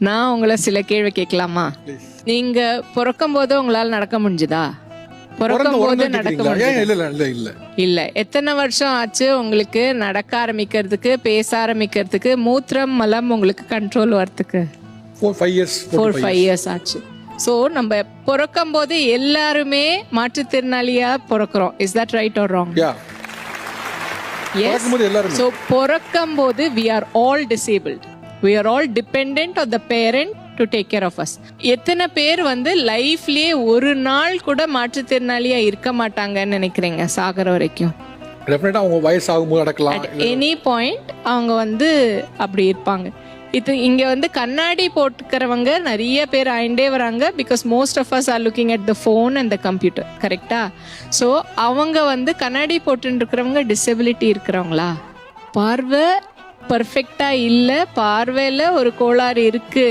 நான் உங்களை சில கேள்வி கேட்கலாமா? நீங்க பிறக்கும் போது உங்களால நடக்க முடிஞ்சுதா? பிறக்கும் போது நடக்க முடியல. இல்ல. எத்தனை வருஷம் ஆச்சு உங்களுக்கு நடக்க ஆரம்பிக்கிறதுக்கு, பேச ஆரம்பிக்கிறதுக்கு, மூத்திரம் மலம் உங்களுக்கு கண்ட்ரோல் வரதுக்கு? 4-5 இயர்ஸ் ஆச்சு. ஸோ நம்ம பிறக்கும் போது எல்லாருமே மாற்றுத்திறனாளியா பிறக்கிறோம். Is that right or wrong? Yes. So பிறக்கும் போது we are all disabled. We are all dependent on the parent to take care of us. எத்தனை பேர் லைஃப்லயே ஒரு நாள் கூட மாற்றுத்திறனாளியா இருக்க மாட்டாங்கன்னு நினைக்கிறீங்க சாகர வரைக்கும்? டெஃபினட்டா அவங்க வயசாகும்போது நடக்கலாம். At any point அவங்க அப்படி இருப்பாங்க. இது இங்க கண்ணாடி போட்டுக்கிறவங்க நிறைய பேர் ஆயிண்டே வராங்க. Because most of us are looking at the phone and the computer. கரெக்டா? ஸோ அவங்க கண்ணாடி போட்டுன்னு இருக்கிறவங்க டிசபிலிட்டி இருக்கிறவங்களா? பார்வை பர்ஃபெக்டா இல்லை, பார்வையில் ஒரு கோளாறு இருக்கு